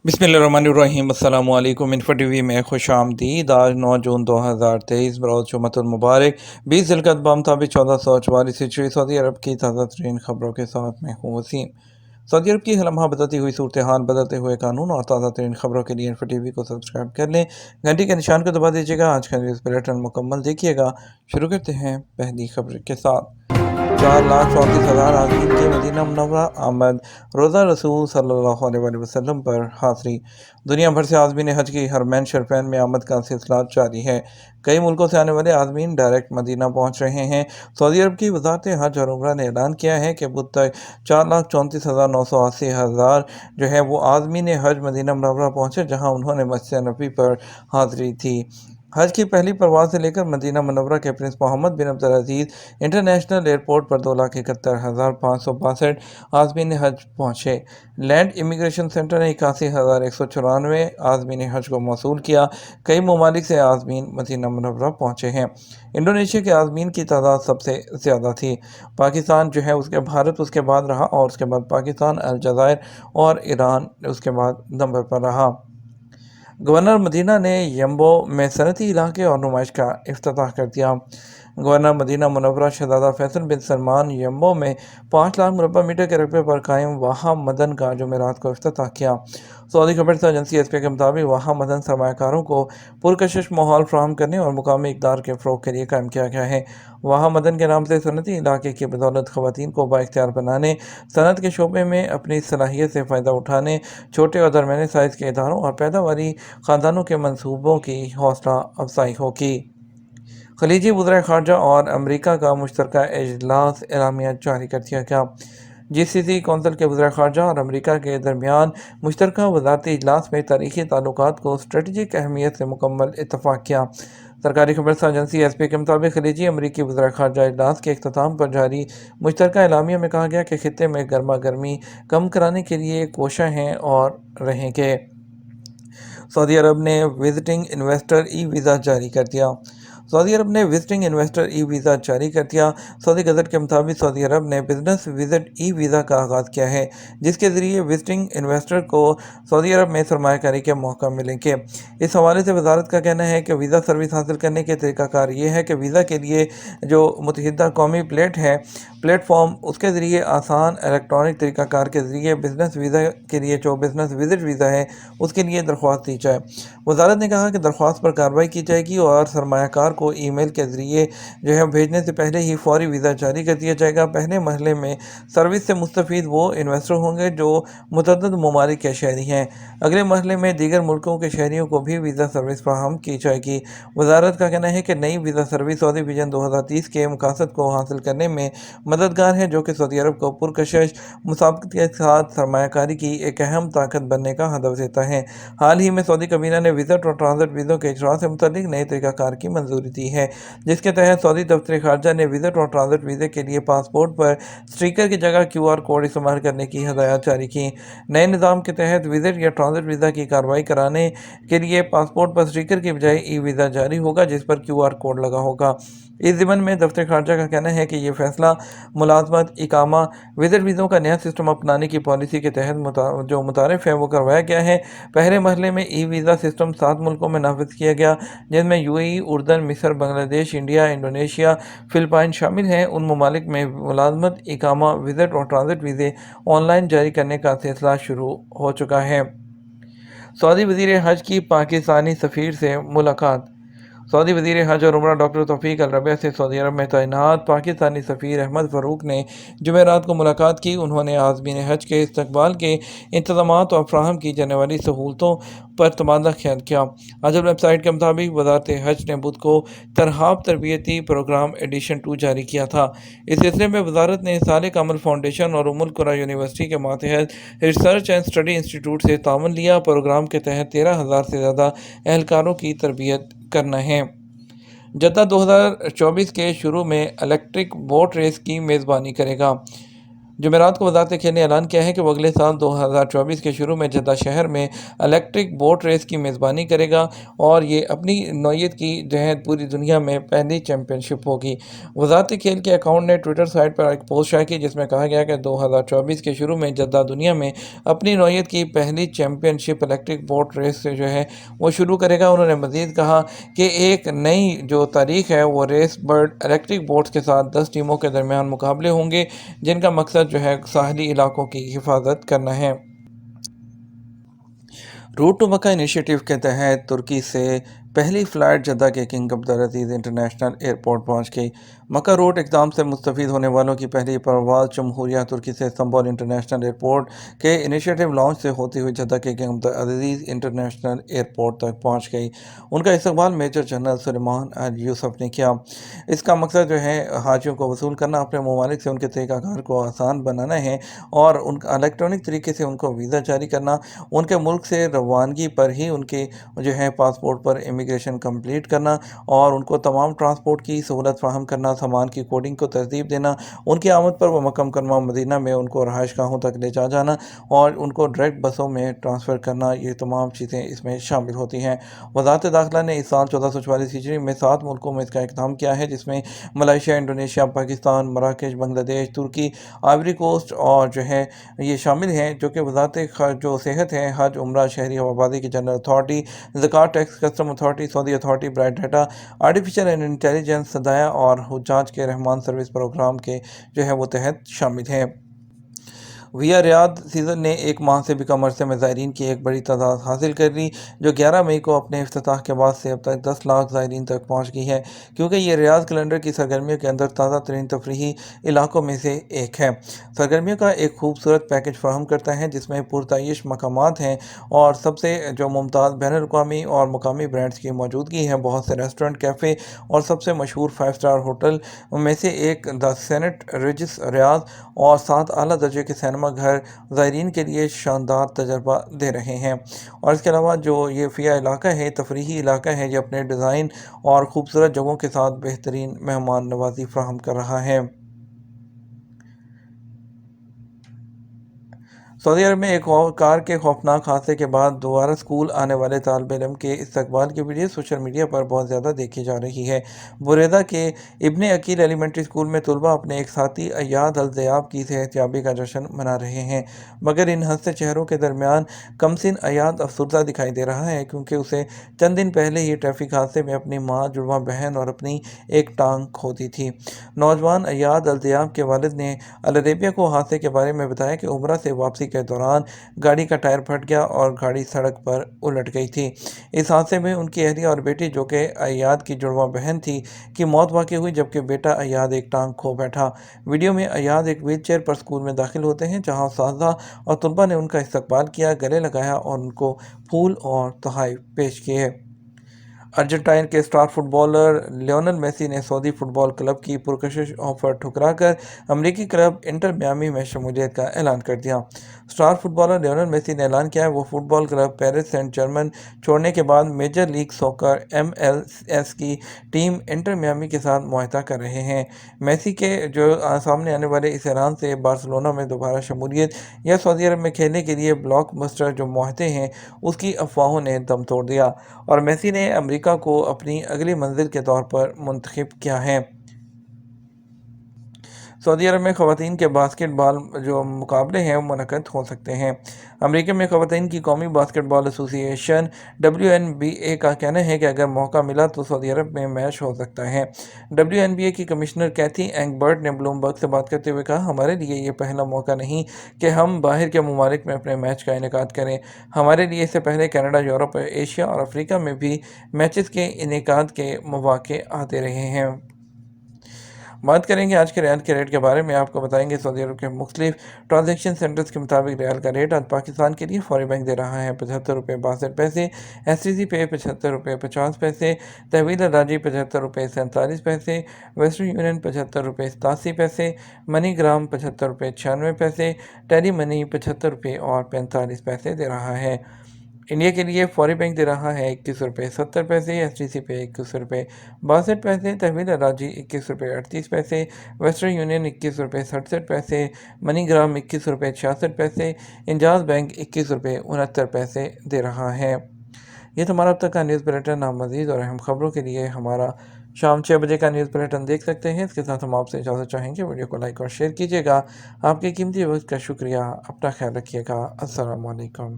बिस्मिल्लाहिर्रहमानिर्रहीम। अस्सलामु अलैकुम। इन्फो टीवी में खुश आमदीद। आज 9 जून 2023 बरोज़ जुमअतुल मुबारक 20 ज़िलक़अदा बमुताबिक 1444 हिजरी सऊदी अरब की ताज़ा तरीन खबरों के साथ मैं हूँ वसीम। सऊदी अरब की लम्हा बदलती हुई सूरत हाल, बदलते हुए कानून और ताज़ा तरीन खबरों के लिए इन्फो टीवी को सब्सक्राइब कर लें, घंटी के निशान को दबा दीजिएगा। आज का न्यूज़ बुलेटिन मुकम्मल देखिएगा। शुरू करते हैं पहली खबर के साथ। 4,34,000 आज़मीन के मदीना मुनव्वरा आमद। रोज़ा रसूल सल्लल्लाहु अलैहि वसल्लम पर हाज़री। दुनिया भर से आज़मीन हज की हरमैन शरीफैन में आमद का सिलसिला जारी है। कई मुल्कों से आने वाले आज़मीन डायरेक्ट मदीना पहुँच रहे हैं। सऊदी अरब की वज़ारत हज और उम्रा ने ऐलान किया है कि बुध तक 4,34,980 जो है वो आज़मीन हज मदीना मुनव्वरा पहुँचे, जहाँ उन्होंने मस्जिद नबी पर हाज़री थी। हज की पहली परवाज़ से लेकर मदीना मुनव्वरा के प्रिंस मोहम्मद बिन अब्दुल अज़ीज़ इंटरनेशनल एयरपोर्ट पर 2,71,562 आज़मीन हज पहुँचे। लैंड इमिग्रेशन सेंटर ने 81,194 आज़मीन हज को मौसूल किया। कई ममालिक से आज़मीन मदीना मुनव्वरा पहुँचे हैं। इंडोनेशिया के आज़मीन की तादाद सबसे ज़्यादा थी। पाकिस्तान जो है उसके भारत उसके बाद रहा और उसके बाद पाकिस्तान, अलजायर और ईरान उसके बाद नंबर पर रहा। गवर्नर मदीना ने यम्बो में सनती इलाके और नुमाइश का इफ्तिताह कर दिया। गवर्नर मदीना मुनव्वरा शहजादा फैसल बिन सलमान यम्बो में 5 लाख मुरबा मीटर के रकबे पर कायम वाहा मदन का जुमेरात को इफ्तिताह किया। सऊदी खबर एजेंसी एसपी के मुताबिक वाहा मदन सरमाकारों को पुरकशिश माहौल फराहम करने और मुकामी इक़दार के फ़रोग़ के लिए कायम किया गया है। वाहा मदन के नाम से सनती इलाके की बदौलत ख़वातीन को बाइख्तियार बनाने, सनत के शोबे में अपनी सलाहियत से फ़ायदा उठाने, छोटे और दरमियाने साइज़ के इदारों और पैदावारी ख़ानदानों के मनसूबों की हौसला अफजाई होगी। खलीजी वज़ीर ख़ारजा और अमरीका का मुश्तरका इजलास एलामिया जारी कर दिया गया। GCC कौंसिल के वज़ीर ख़ारजा और अमरीका के दरमियान मुश्तरका वज़ारती इजलास में तारीख़ी ताल्लुकात को स्ट्रेटजिक अहमियत से मुकम्मल इत्तफ़ाक़ किया। सरकारी खबर एजेंसी एसपी के मुताबिक खलीजी अमरीकी वज़ीर ख़ारजा इजलास के इख्तिताम पर जारी मुश्तरका एलामिया में कहा गया कि खित्ते में गर्मा गर्मी कम कराने के लिए कोशिशें हैं और रहेंगे। सऊदी अरब ने विजिटिंग इन्वेस्टर ई वीज़ा जारी कर दिया। सऊदी अरब ने विजिटिंग इन्वेस्टर ई वीज़ा जारी कर दिया। सऊदी गज़ट के मुताबिक सऊदी अरब ने बिजनेस विजिट ई वीज़ा का आगाज़ किया है, जिसके ज़रिए विजिटिंग इन्वेस्टर को सऊदी अरब में सरमायाकारी के मौका मिलेंगे। इस हवाले से वजारत का कहना है कि वीज़ा सर्विस हासिल करने के तरीक़ाकार ये है कि वीज़ा के लिए जो मुतहिदा कौमी प्लेटफॉर्म उसके ज़रिए आसान इलेक्ट्रॉनिक तरीक़ाकार के ज़रिए बिज़नेस वीज़ा के लिए जो बिज़नेस विजिट वीज़ा है उसके लिए दरख्वास्त दी जाए। वजारत ने कहा कि दरख्वास्त पर कार्रवाई की जाएगी और सरमायाकार को ईमेल के ज़रिए जो है भेजने से पहले ही फौरी वीज़ा जारी कर दिया जाएगा। पहले मरहले में सर्विस से मुस्तफ़ीद वो इन्वेस्टर होंगे जो मुतअद्दिद ममालिक के शहरी हैं। अगले मरहले में दीगर मुल्कों के शहरियों को भी वीज़ा सर्विस फराहम की जाएगी। वजारत का कहना है कि नई वीज़ा सर्विस सऊदी विजन 2030 के मकासद को हासिल करने में मददगार है, जो कि सऊदी अरब को पुरकशिश मुसाबकत के साथ सरमायाकारी की एक अहम ताकत बनने का हदफ देता है। हाल ही में सऊदी कबीना ने विज़िट और ट्रांजिट वीज़ों के इजरा से मुतल्लिक नए तरीक़ाकार की मंजूरी दी है, जिसके तहत सऊदी दफ्तर ख़ारजा ने विज़िट और ट्रांजिट वीज़े के लिए पासपोर्ट पर स्टिकर की जगह QR कोड इस्तेमाल करने की हदायत जारी की। नए निज़ाम के तहत विज़िट या ट्रांजिट वीज़ा की कार्रवाई कराने के लिए पासपोर्ट पर स्टिकर की बजाय ई वीज़ा जारी होगा, जिस पर QR कोड लगा होगा। इस ज़िमन में दफ्तर ख़ारजा का कहना है कि यह फ़ैसला मुलाज़मत, इकामा, विज़िट वीज़ों का नया सिस्टम अपनाने की पॉलिसी के तहत जो मुतारिफ है वो करवाया गया है। पहले मरहले में ई वीज़ा सिस्टम 7 मुल्कों में नाफिज किया गया, जिनमें UAE, उर्दन, मिस्र, बांग्लादेश, इंडिया, इंडोनेशिया, फ़िलिपाइन शामिल हैं। उन ममालिक में मुलाज़मत, इकामा, विज़िट और ट्रांजिट वीज़े ऑनलाइन जारी करने का सिलसिला शुरू हो चुका है। सऊदी वज़ीर हज की पाकिस्तानी सफ़ीर से मुलाकात। सऊदी वज़ीर हज और उम्रा डॉक्टर तौफीक अल रबिया से सऊदी अरब में तैनात पाकिस्तानी सफ़ीर अहमद फ़ारूक ने जुमेरात को मुलाकात की। उन्होंने आज़मीन हज के इस्तकबाल के इंतज़ामात और फ़राहम की जाने वाली सहूलतों पर तबादला ख्याल किया। अजल वेबसाइट के मुताबिक वज़ारत हज ने बुध को तरहाब तरबियती प्रोग्राम एडिशन 2 जारी किया था। इस सिलसिले में वज़ारत ने साले कामल फाउंडेशन और उम्मुल कुरा यूनिवर्सिटी के मातहत रिसर्च एंड स्टडी इंस्टीट्यूट से तावन लिया। प्रोग्राम के तहत 13,000 से ज़्यादा एहलकारों की तरबियत करना है। जद्दा 2024 के शुरू में इलेक्ट्रिक बोट रेस की मेज़बानी करेगा। जमेरात को वजारत खेल ने ऐलान किया है कि वो अगले साल 2024 के शुरू में जद्दा शहर में इलेक्ट्रिक बोट रेस की मेज़बानी करेगा और ये अपनी नौयत की जो है पूरी दुनिया में पहली चैम्पियनशिप होगी। वजारत खेल के अकाउंट ने ट्विटर साइट पर एक पोस्ट शेयर की जिसमें कहा गया कि 2024 के शुरू में जद्दा दुनिया में अपनी नौयत की पहली चैम्पियनशिप इलेक्ट्रिक बोट रेस से जो है वो शुरू करेगा। उन्होंने मज़ीद कहा कि एक नई जो तारीख है वो रेस बर्ड इलेक्ट्रिक बोट्स के साथ 10 टीमों के दरमियान मुकाबले होंगे जिनका मकसद जो है साहली इलाकों की हिफाजत करना है। रूट टू मक्का इनिशिएटिव के तहत तुर्की से पहली फ़्लाइट जद्दा के किंग अब्दुल इंटरनेशनल एयरपोर्ट पहुंच गई। मक्का रूट इक़दाम से मुस्तफ़ीद होने वालों की पहली परवाज़ जमहूरिया तुर्की से इस्तांबुल इंटरनेशनल एयरपोर्ट के इनिशिएटिव लॉन्च से होती हुई जद्दा के किंग अब्दुल इंटरनेशनल एयरपोर्ट तक पहुंच गई। उनका इस्तकबाल मेजर जनरल सुलेमान अल यूसुफ ने किया। इसका मकसद जो है हाजियों को वसूल करना, अपने ममालिक से उनके तरीक़ाकार को आसान बनाना है और उनका इलेक्ट्रॉनिक तरीके से उनको वीज़ा जारी करना, उनके मुल्क से रवानगी पर ही उनके जो है पासपोर्ट पर इमिग्रेशन कंप्लीट करना और उनको तमाम ट्रांसपोर्ट की सहूलत फ़राहम करना, सामान की कोडिंग को तरतीब देना, उनकी आमद पर वो मक्का मुकर्रमा मदीना में उनको रहाइश गाहों तक ले जा जाना और उनको डायरेक्ट बसों में ट्रांसफ़र करना, ये तमाम चीज़ें इसमें शामिल होती हैं। वज़ारत दाखिला ने इस साल 1444 हिजरी में 7 मुल्कों में इसका इक़दाम किया है जिसमें Malaysia, Indonesia, Pakistan, Marrakesh, Bangladesh, Turkey, Ivory Coast और जो है ये शामिल हैं, जो कि वज़ारत जो सेहत है, हज, उम्रा, शहरी आबादी की जनरल अथॉरिटी, ज़कात tax custom authority, Saudi authority, bright data, artificial and intelligence, सदाया और हुज्जाज के रहमान सर्विस प्रोग्राम के जो है वो तहत शामिल हैं। विया रियाद सीज़न ने एक माह से भी कम अरसे में ज़ायरीन की एक बड़ी तादाद हासिल कर ली, जो 11 मई को अपने इफ्तिताह के बाद से अब तक 10 लाख ज़ायरीन तक पहुँच गई है, क्योंकि ये रियाद कैलेंडर की सरगर्मियों के अंदर ताज़ा तरीन तफरीही इलाकों में से एक है। सरगर्मियों का एक खूबसूरत पैकेज फराहम करता है जिसमें पुरताइश मकामात हैं और सबसे जो मुमताज़ बैनुल-अक़वामी और मुकामी ब्रांड्स की मौजूदगी है, बहुत से रेस्टोरेंट, कैफ़े और सबसे मशहूर 5 स्टार होटल में से एक द सेनेट रिजिस रियाद और 7 आला दर्जे के सिनेमा घर ज़ायरीन के लिए शानदार तजर्बा दे रहे हैं। और इसके अलावा जो ये फ़िया इलाका है, तफरीही इलाका है, ये अपने डिज़ाइन और ख़ूबसूरत जगहों के साथ बेहतरीन मेहमान नवाज़ी फ़राहम कर रहा है। सऊदी अरब में एक और कार के खौफनाक हादसे के बाद दोबारा स्कूल आने वाले तालिब इल्म के इस्तकबाल की वीडियो सोशल मीडिया पर बहुत ज़्यादा देखी जा रही है। बुरेदा के इब्ने अकील एलिमेंट्री स्कूल में तलबा अपने एक साथी अयाद अल ज़याब की सेहतयाबी का जश्न मना रहे हैं, मगर इन हंसते चेहरों के दरमियान कमसिन अयाद अफसरदा दिखाई दे रहा है, क्योंकि उसे चंद दिन पहले ही ट्रैफिक हादसे में अपनी माँ, जुड़वा बहन और अपनी एक टांग खो दी थी। नौजवान अयाद अल ज़याब के वालिद ने अल अरेबिया को हादसे के बारे में बताया कि उम्रा से वापसी के दौरान गाड़ी का टायर फट गया और गाड़ी सड़क पर उलट गई थी। इस हादसे में उनकी अहलिया और बेटी, जो कि अयाद की जुड़वा बहन थी, की मौत वाक़ई हुई, जबकि बेटा अयाद एक टांग खो बैठा। वीडियो में अयाद एक व्हील चेयर पर स्कूल में दाखिल होते हैं, जहां उस्तादा और तलबा ने उनका इस्तकबाल किया, गले लगाया और उनको फूल और तोहफ़े पेश किए। अर्जेंटाइन के स्टार फुटबॉलर लियोनेल मेसी ने सऊदी फुटबॉल क्लब की पुरकशिश ऑफर ठुकराकर अमेरिकी क्लब इंटर मियामी में शमूलियत का ऐलान कर दिया। स्टार फुटबॉलर लियोनेल मेसी ने ऐलान किया है वो football club Paris saint Germain छोड़ने के बाद मेजर लीग सॉकर MLS की टीम इंटर मियामी के साथ मुआहदा कर रहे हैं। मेसी के जो सामने आने वाले इस ऐलान से बार्सिलोना में दोबारा शमूलियत या सऊदी अरब में खेलने के लिए ब्लॉकबस्टर जो मुआहदे हैं उसकी अफवाहों ने दम तोड़ दिया और मेसी ने अमेरिका को अपनी अगली मंजिल के तौर पर मुंतखब किया है। सऊदी अरब में ख़वातीन के बास्केटबॉल जो मुकाबले हैं वो मुनक़द हो सकते हैं। अमेरिका में ख़वातीन की कौमी बास्केटबॉल एसोसिएशन WNBA का कहना है कि अगर मौका मिला तो सऊदी अरब में मैच हो सकता है। WNBA की कमिश्नर कैथी एंगबर्ट ने ब्लूमबर्ग से बात करते हुए कहा, हमारे लिए ये पहला मौका नहीं कि हम बाहर के ममालिक में अपने मैच का इनेकाद करें। हमारे लिए इससे पहले कनाडा, यूरोप, एशिया और अफ्रीका में भी मैचेस के इनेकाद के मौक़े आते रहे हैं। बात करेंगे आज के रियाल के रेट के बारे में। आपको बताएंगे सऊदी अरब के मुख्तलिफ ट्रांजेक्शन सेंटर्स के मुताबिक रियाल का रेट आज पाकिस्तान के लिए फौरी बैंक दे रहा है 75 रुपये 62 पैसे, SCC पे 75 रुपये 50 पैसे, तहवील राजी 75 रुपये 47 पैसे, वेस्टर्न यूनियन 75 रुपये 87 पैसे, मनी ग्राम 75 रुपये 96 पैसे, टेली मनी 75 रुपये और 45 पैसे दे रहा है। انڈیا کے لیے فوری بینک دے رہا ہے 21 روپے 70 پیسے، ایس ٹی سی پے 21 روپے 62 پیسے، تحویل اراضی 21 روپے 38 پیسے، ویسٹرن یونین 21 روپے 67 پیسے، منی گرام 21 روپے 66 پیسے، انجاز بینک 21 روپے 69 پیسے دے رہا ہے۔ یہ تو ہمارا اب تک کا نیوز بلیٹن۔ آپ مزید اور اہم خبروں کے لیے ہمارا شام 6 بجے کا نیوز بلیٹن دیکھ سکتے ہیں۔ اس کے ساتھ ہم آپ سے اجازت چاہیں گے، ویڈیو کو لائک اور شیئر کیجیے گا۔ آپ کے قیمتی وقت کا شکریہ۔ اپنا خیال رکھیے گا۔ السلام علیکم۔